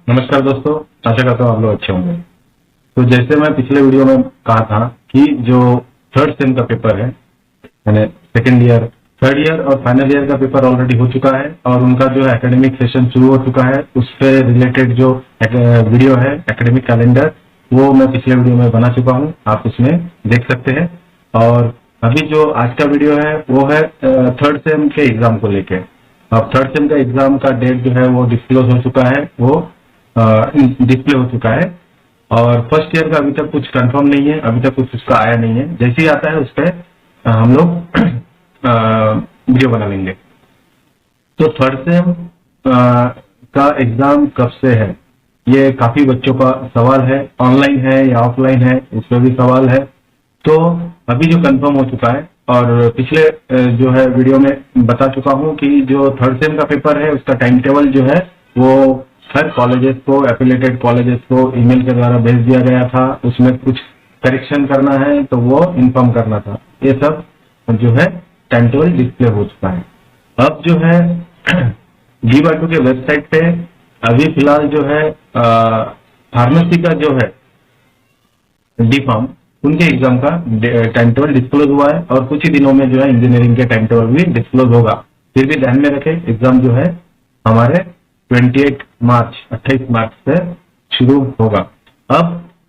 नमस्कार दोस्तों, आशा करता हूँ आप लोग अच्छे होंगे। तो जैसे मैं पिछले वीडियो में कहा था कि जो थर्ड सेम का पेपर है, यानी सेकेंड ईयर, थर्ड ईयर और फाइनल ईयर का पेपर ऑलरेडी हो चुका है और उनका जो एकेडमिक सेशन शुरू हो चुका है, उससे रिलेटेड जो वीडियो है एकेडमिक कैलेंडर, वो मैं पिछले वीडियो में बना चुका हूँ, आप उसमें देख सकते हैं। और अभी जो आज का वीडियो है वो है थर्ड सेम के एग्जाम को लेके। अब थर्ड सेम का एग्जाम का डेट जो है वो डिस्क्लोज हो चुका है, वो डिस्प्ले हो चुका है। और फर्स्ट ईयर का अभी तक कुछ कंफर्म नहीं है, अभी तक कुछ उसका आया नहीं है। जैसे ही आता है उस पर हम लोग वीडियो बना लेंगे। तो थर्ड सेम का एग्जाम कब से है, ये काफी बच्चों का सवाल है। ऑनलाइन है या ऑफलाइन है, इस पर भी सवाल है। तो अभी जो कंफर्म हो चुका है, और पिछले जो है वीडियो में बता चुका हूं कि जो थर्ड सेम का पेपर है उसका टाइम टेबल जो है वो हर कॉलेजेस को, एफिलेटेड कॉलेजेस को ईमेल के द्वारा भेज दिया गया था। उसमें कुछ करेक्शन करना है तो वो इन्फॉर्म करना था। ये सब जो है टाइम टेबल डिस्प्ले हो चुका है। अब जो है DY2 के वेबसाइट पे अभी फिलहाल जो है फार्मेसी का जो है डी फार्म, उनके एग्जाम का टाइम टेबल डिस्क्लोज हुआ है और कुछ ही दिनों में जो है इंजीनियरिंग के टाइम टेबल भी डिस्क्लोज होगा। फिर भी ध्यान में रखें, एग्जाम जो है हमारे 28 मार्च से शुरू होगा। अब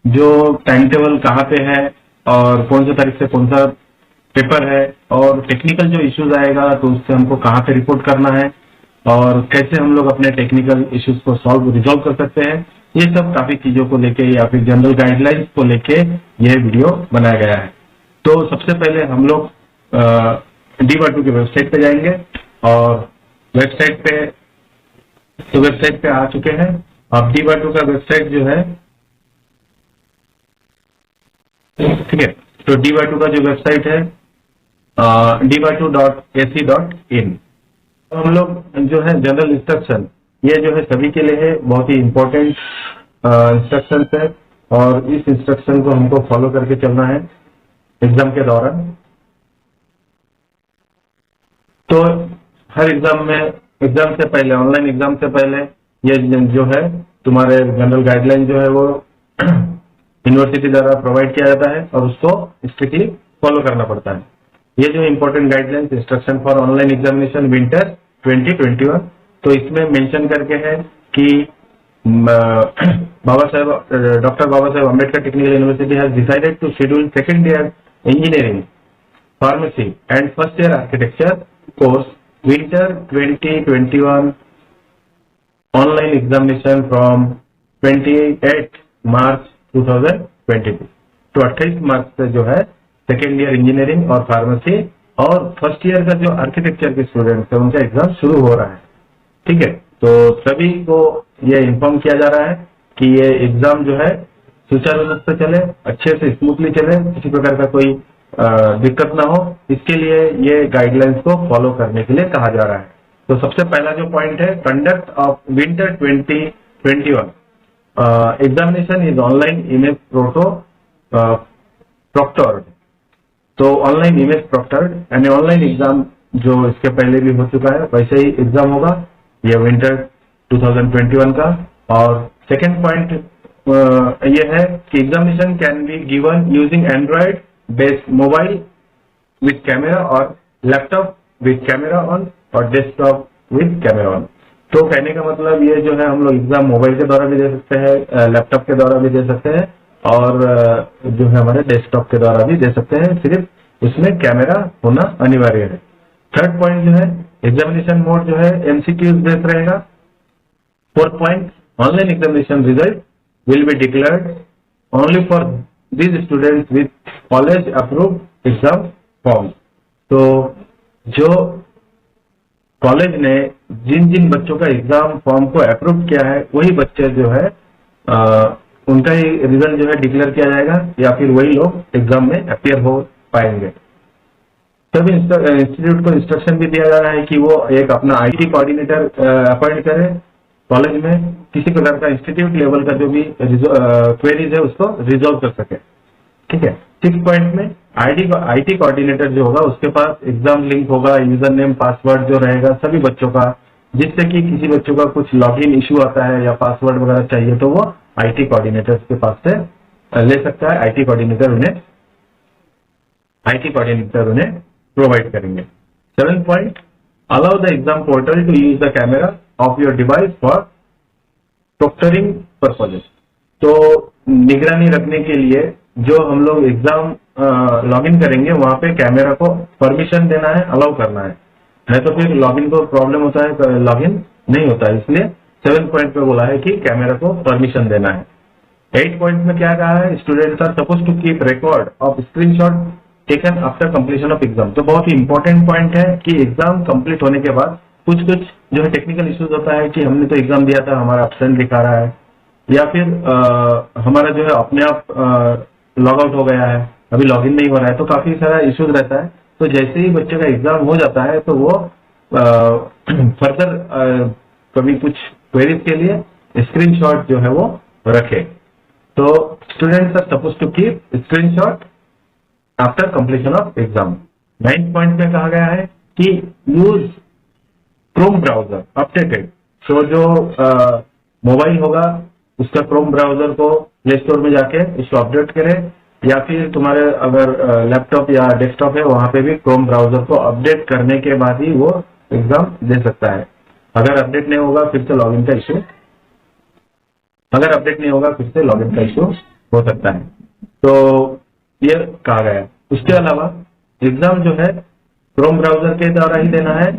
जो टाइम टेबल कहाँ पे है और कौन सी तारीख से कौन सा पेपर है और टेक्निकल जो इश्यूज आएगा तो उससे हमको कहाँ पे रिपोर्ट करना है और कैसे हम लोग अपने टेक्निकल इश्यूज को रिजॉल्व कर सकते हैं, ये सब काफी चीजों को लेके या फिर जनरल गाइडलाइंस को लेके यह वीडियो बनाया गया है। तो सबसे पहले हम लोग DY2 की वेबसाइट पे जाएंगे और वेबसाइट पे आ चुके हैं। अब DY2 का वेबसाइट जो है, ठीक है, तो DY2 का जो वेबसाइट है dy2.ac.in। हम लोग जो है जनरल इंस्ट्रक्शन, ये जो है सभी के लिए है, बहुत ही इंपॉर्टेंट इंस्ट्रक्शन है और इस इंस्ट्रक्शन को हमको फॉलो करके चलना है एग्जाम के दौरान। तो हर एग्जाम में, एग्जाम से पहले, ऑनलाइन एग्जाम से पहले ये जो है तुम्हारे जनरल गाइडलाइन जो है वो यूनिवर्सिटी द्वारा प्रोवाइड किया जाता है और उसको स्ट्रिक्टली फॉलो करना पड़ता है। ये जो important guidelines, instruction for online examination winter 2021, तो इसमें मेंशन करके है कि doctor Baba Saheb Ambedkar technical university has decided to schedule second year engineering, pharmacy and first year architecture course winter 2021 online examination from 28 March 2022। तो 28 मार्च से जो है सेकेंड ईयर इंजीनियरिंग और फार्मेसी और फर्स्ट ईयर का जो आर्किटेक्चर के स्टूडेंट्स है उनका एग्जाम शुरू हो रहा है। ठीक है, तो सभी को ये इन्फॉर्म किया जा रहा है कि ये एग्जाम जो है सुचारू रूप से चले, अच्छे से स्मूथली चले, किसी प्रकार का कोई दिक्कत ना हो, इसके लिए ये गाइडलाइंस को फॉलो करने के लिए कहा जा रहा है। तो सबसे पहला जो पॉइंट है, conduct of winter 2021 examination is online image proctored. तो ऑनलाइन इमेज प्रोक्टर्ड यानी ऑनलाइन एग्जाम जो इसके पहले भी हो चुका है वैसे ही एग्जाम होगा ये विंटर 2021 का। और सेकेंड पॉइंट ये है कि examination can be given using Android based mobile with camera और लैपटॉप विथ कैमरा ऑन और डेस्कटॉप विथ कैमरा ऑन। तो कहने का मतलब ये जो है हम लोग एग्जाम मोबाइल के द्वारा भी दे सकते हैं, लैपटॉप के द्वारा भी दे सकते हैं और जो है हमारे डेस्कटॉप के द्वारा भी दे सकते हैं, सिर्फ उसमें कैमरा होना अनिवार्य है। थर्ड पॉइंट जो है, एग्जामिनेशन मोड जो है MCQs बेस्ड रहेगा। Fourth point, online examination result will be declared only for these students with college approved exam form. तो जो कॉलेज ने जिन जिन बच्चों का एग्जाम फॉर्म को अप्रूव किया है वही बच्चे जो है उनका ही रिजल्ट जो है डिक्लेयर किया जाएगा या फिर वही लोग एग्जाम में अपियर हो पाएंगे। तब इंस्टीट्यूट को इंस्ट्रक्शन भी दिया जा रहा है कि वो एक अपना IT कोऑर्डिनेटर अपॉइंट करे कॉलेज में, किसी प्रकार का इंस्टीट्यूट लेवल का जो भी क्वेरीज है उसको रिजॉल्व कर सके। ठीक है, 6 पॉइंट में IT कोऑर्डिनेटर जो होगा उसके पास एग्जाम लिंक होगा, यूजर नेम पासवर्ड जो रहेगा सभी बच्चों का, जिससे कि किसी बच्चों का कुछ लॉगिन इश्यू आता है या पासवर्ड वगैरह चाहिए तो वो आईटी कोऑर्डिनेटर्स के पास से ले सकता है। आईटी कोऑर्डिनेटर उन्हें प्रोवाइड करेंगे। 7th point, allow the exam portal to use the camera of your device for proctoring purposes. तो निगरानी रखने के लिए जो हम लोग एग्जाम लॉगिन करेंगे वहां पे कैमरा को परमिशन देना है, अलाउ करना है, नहीं तो फिर लॉगिन को प्रॉब्लम होता है, तो लॉगिन नहीं होता है। इसलिए 7th पॉइंट पे बोला है कि कैमरा को परमिशन देना है। 8th पॉइंट में क्या कहा है, students are suppose to keep record of screenshot taken after completion of exam. तो बहुत ही इंपॉर्टेंट पॉइंट है कि एग्जाम कंप्लीट होने के बाद कुछ जो है टेक्निकल इश्यूज होता है कि हमने तो एग्जाम दिया था, हमारा एब्सेंट दिखा रहा है, या फिर हमारा जो है अपने आप लॉग आउट हो गया है, अभी लॉगिन नहीं हो रहा है, तो काफी सारा इश्यूज रहता है। तो जैसे ही बच्चे का एग्जाम हो जाता है तो वो फर्दर कभी कुछ क्वेरीज के लिए स्क्रीनशॉट जो है वो रखे। तो students are suppose to keep screenshot after completion of exam. 9th point में कहा गया है कि यूज क्रोम ब्राउजर अपडेटेड। तो जो मोबाइल होगा उसका क्रोम ब्राउजर को प्ले स्टोर में जाके उसको अपडेट करें, या फिर तुम्हारे अगर लैपटॉप या डेस्कटॉप है वहां पे भी क्रोम ब्राउजर को अपडेट करने के बाद ही वो एग्जाम दे सकता है। अगर अपडेट नहीं होगा फिर से लॉगिन का इश्यू हो सकता है। तो ये कहा गया है। उसके अलावा एग्जाम जो है क्रोम ब्राउजर के द्वारा ही देना है,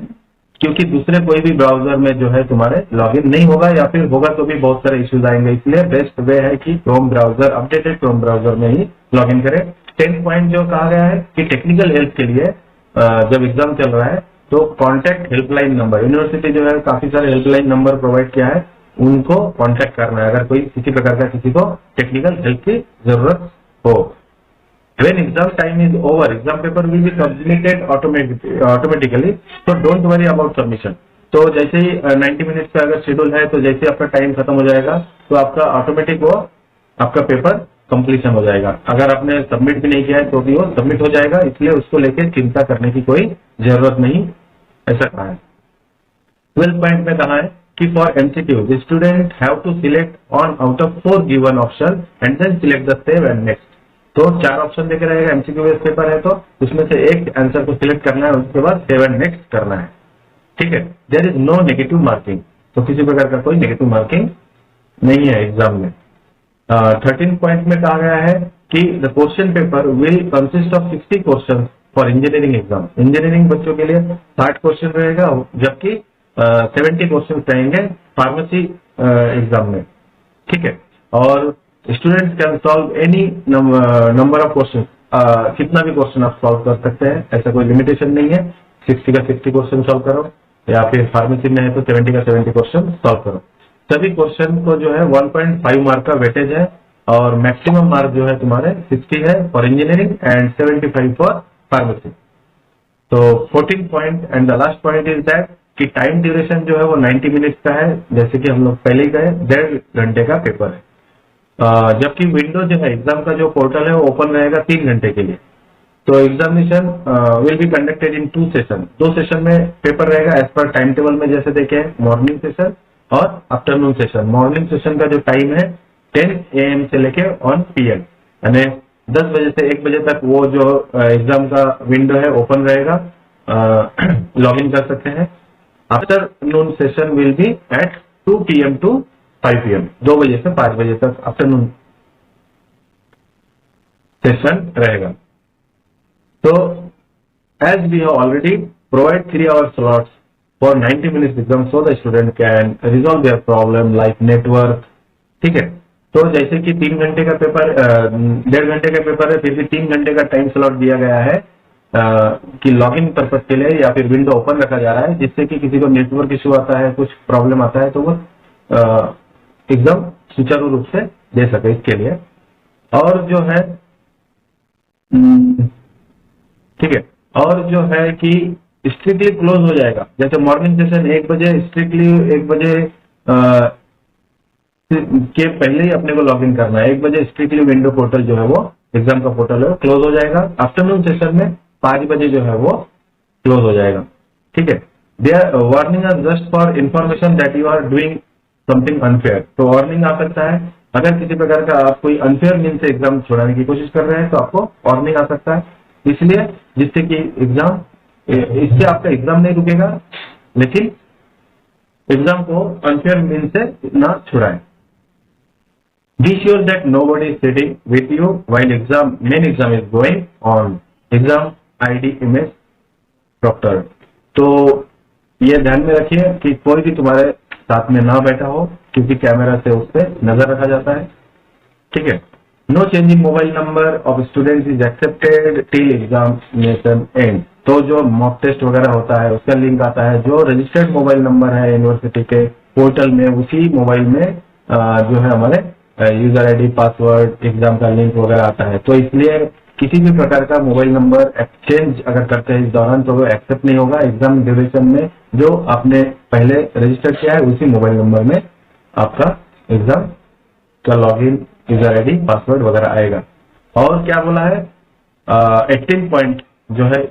क्योंकि दूसरे कोई भी ब्राउजर में जो है तुम्हारे लॉगिन नहीं होगा, या फिर होगा तो भी बहुत सारे इश्यूज आएंगे। इसलिए बेस्ट वे है कि Chrome browser, updated Chrome browser में ही लॉगिन करें। 10th पॉइंट जो कहा गया है कि टेक्निकल हेल्प के लिए जब एग्जाम चल रहा है तो कॉन्टैक्ट हेल्पलाइन नंबर, यूनिवर्सिटी जो है काफी सारे हेल्पलाइन नंबर प्रोवाइड किया है, उनको कॉन्टैक्ट करना है अगर कोई किसी प्रकार का किसी को टेक्निकल हेल्प की जरूरत हो। When exam time is over, exam paper will be submitted automatically, so don't worry about submission. तो जैसे ही 90 मिनट्स का अगर शेड्यूल है तो जैसे ही आपका टाइम खत्म हो जाएगा तो आपका ऑटोमेटिक वो आपका पेपर कंप्लीशन हो जाएगा। अगर आपने सबमिट भी नहीं किया है तो भी वो सबमिट हो जाएगा, इसलिए उसको लेकर चिंता करने की कोई जरूरत नहीं, ऐसा कहा है। 12th पॉइंट में कहा है कि for MCQ the student have to select on out of 4 given option and then select the save and next. तो 4 ऑप्शन देके रहेगा, एमसीक्यू बेस्ड पेपर है तो उसमें से एक आंसर को सिलेक्ट करना है, उसके बाद सेव एंड नेक्स्ट करना है। ठीक है, there is no negative marking, तो किसी प्रकार का कोई नेगेटिव मार्किंग नहीं है एग्जाम में। 13th पॉइंट में कहा गया है कि the question paper will consist of 60 question for engineering exam. Engineering बच्चों के लिए 60 क्वेश्चन रहेगा, जबकि 70 क्वेश्चन रहेंगे फार्मेसी एग्जाम में। ठीक है, और student can solve any number of question, कितना भी क्वेश्चन आप सॉल्व कर सकते हैं, ऐसा कोई लिमिटेशन नहीं है। 60 का 60 क्वेश्चन सॉल्व करो, या फिर फार्मेसी में है तो 70 का 70 क्वेश्चन सॉल्व करो। सभी क्वेश्चन को जो है 1.5 मार्क का वेटेज है, और मैक्सिमम मार्क जो है तुम्हारे 60 है for engineering and 75 for pharmacy. तो 14th point and the last point is that कि टाइम ड्यूरेशन जो है वो 90 मिनट्स का है, जैसे कि हम लोग पहले ही कहे 1.5 घंटे का पेपर है। जबकि विंडो जो है एग्जाम का जो पोर्टल है वो ओपन रहेगा 3 घंटे के लिए। तो examination will be conducted in 2 session, 2 session में पेपर रहेगा एज पर टाइम टेबल में, जैसे देखे मॉर्निंग सेशन और आफ्टरनून सेशन। मॉर्निंग सेशन का जो टाइम है 10 AM से लेके 1 PM, यानी 10 बजे से 1 बजे तक वो जो एग्जाम का विंडो है ओपन रहेगा, लॉग इन कर सकते हैं। Afternoon session will be at 2 PM to 5 PM, 2 बजे से 5 बजे तक आफ्टरनून सेशन रहेगा। तो as we have already provide 3 hour slots for 90 minutes exam, so the student can resolve their problem like network। ठीक है, तो जैसे कि 3 घंटे का पेपर 1.5 घंटे का पेपर है, फिर भी 3 घंटे का टाइम स्लॉट दिया गया है कि लॉगिन पर्पज के लिए, या फिर विंडो ओपन रखा जा रहा है, जिससे कि किसी को नेटवर्क इश्यू आता है, कुछ प्रॉब्लम आता है तो वो एग्जाम सुचारू रूप से दे सके इसके लिए। और जो है ठीक है, और जो है कि स्ट्रिक्टली क्लोज हो जाएगा, जैसे मॉर्निंग सेशन 1 बजे, स्ट्रिक्टली 1 बजे के पहले ही अपने को लॉग इन करना है। 1 बजे स्ट्रिक्टली विंडो पोर्टल जो है वो एग्जाम का पोर्टल है वो क्लोज हो जाएगा। आफ्टरनून सेशन में 5 बजे जो है वो क्लोज हो जाएगा। ठीक है, they are warning us just for information that you are doing something unfair. तो वार्निंग आ सकता है अगर किसी प्रकार का आप कोई अनफेयर मीन से एग्जाम छुड़ाने की कोशिश कर रहे हैं तो आपको वार्निंग आ सकता है, इसलिए जिससे कि एग्जाम, इससे आपका एग्जाम नहीं रुकेगा, लेकिन एग्जाम को अनफेयर मीन से ना छुड़ाएं। Be sure that nobody is sitting with you while main exam is going on. Exam ID image proctor. तो ये ध्यान में रखिए कि कोई भी तुम्हारे साथ में ना बैठा हो, क्योंकि कैमरा से उस पर नजर रखा जाता है, ठीक है। No changing mobile number of student is accepted till examination end. तो जो मॉक टेस्ट वगैरह होता है उसका लिंक आता है, जो रजिस्टर्ड मोबाइल नंबर है यूनिवर्सिटी के पोर्टल में, उसी मोबाइल में जो है हमारे यूजर आईडी, पासवर्ड, एग्जाम का लिंक वगैरह आता है। तो इसलिए किसी भी प्रकार का मोबाइल नंबर एक्सचेंज अगर करते हैं इस दौरान तो वो एक्सेप्ट नहीं होगा। एग्जाम ड्यूरेशन में जो आपने पहले रजिस्टर किया है उसी मोबाइल नंबर में आपका एग्जाम का लॉगिन, यूजर आईडी, पासवर्ड वगैरह आएगा। और क्या बोला है 18 पॉइंट जो है,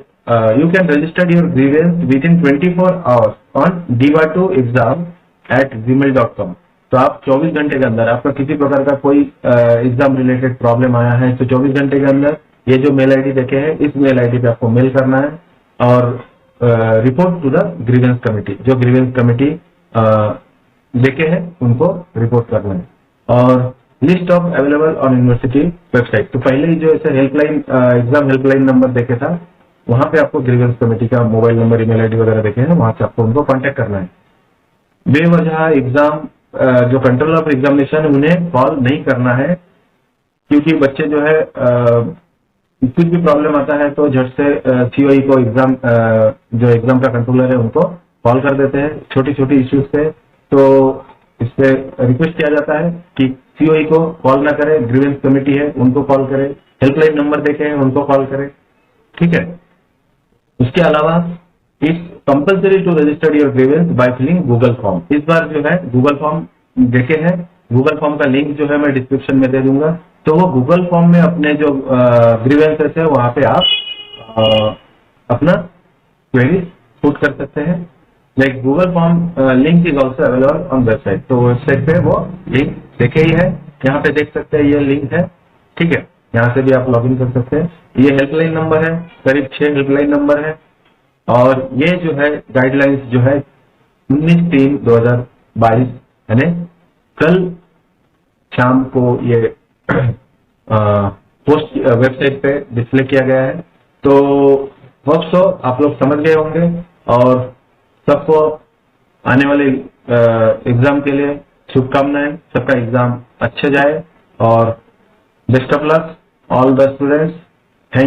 you can register your grievance with in 24 hours on diva2exam@gmail.com। तो आप 24 घंटे के अंदर आपका किसी प्रकार का कोई एग्जाम रिलेटेड प्रॉब्लम आया है तो 24 घंटे के अंदर ये जो मेल आईडी देखे हैं इस मेल आईडी पे आपको मेल करना है और report to the grievance committee. जो ग्रीवेंस कमेटी देखे हैं उनको रिपोर्ट करना है। और list of available on university website. तो पहले ही जो ऐसे हेल्पलाइन, एग्जाम हेल्पलाइन नंबर देखे था, वहां पे आपको ग्रीवेंस कमेटी का मोबाइल नंबर, ईमेल आईडी वगैरह देखे हैं, वहां से आपको उनको कॉन्टेक्ट करना है। बेवजह एग्जाम जो कंट्रोल ऑफ एग्जामिनेशन उन्हें कॉल नहीं करना है, क्योंकि बच्चे जो है कुछ भी प्रॉब्लम आता है तो झट से सीओई को, एग्जाम जो एग्जाम का कंट्रोलर है उनको कॉल कर देते हैं छोटी छोटी इश्यूज पे। तो इस पे रिक्वेस्ट किया जाता है कि सीओई को कॉल ना करें, ग्रीवेंस कमेटी है उनको कॉल करें, हेल्पलाइन नंबर देखे हैं उनको कॉल करें, ठीक है। उसके अलावा it's compulsory to register your grievance by filling Google form. इस बार जो है गूगल फॉर्म देखे हैं, गूगल फॉर्म का लिंक जो है मैं डिस्क्रिप्शन में दे दूंगा। तो वो गूगल फॉर्म में अपने जो ग्रीवेंसेस है वहां पे आप अपना क्वेरी पुट कर सकते हैं। Like Google form link is also available on website. तो वेबसाइट पे वो लिंक देखे ही है, यहाँ पे देख सकते हैं, ये लिंक है, ठीक है। यहाँ से भी आप लॉगिन कर सकते हैं। ये हेल्पलाइन नंबर है, करीब 6 हेल्पलाइन नंबर है। और ये जो है गाइडलाइंस जो है 19/3/2022 यानी कल शाम को ये पोस्ट वेबसाइट पे डिस्प्ले किया गया है। तो होप सो आप लोग समझ गए होंगे और सबको आने वाले एग्जाम के लिए शुभकामनाएं। सबका एग्जाम अच्छे जाए और best of luck all the students.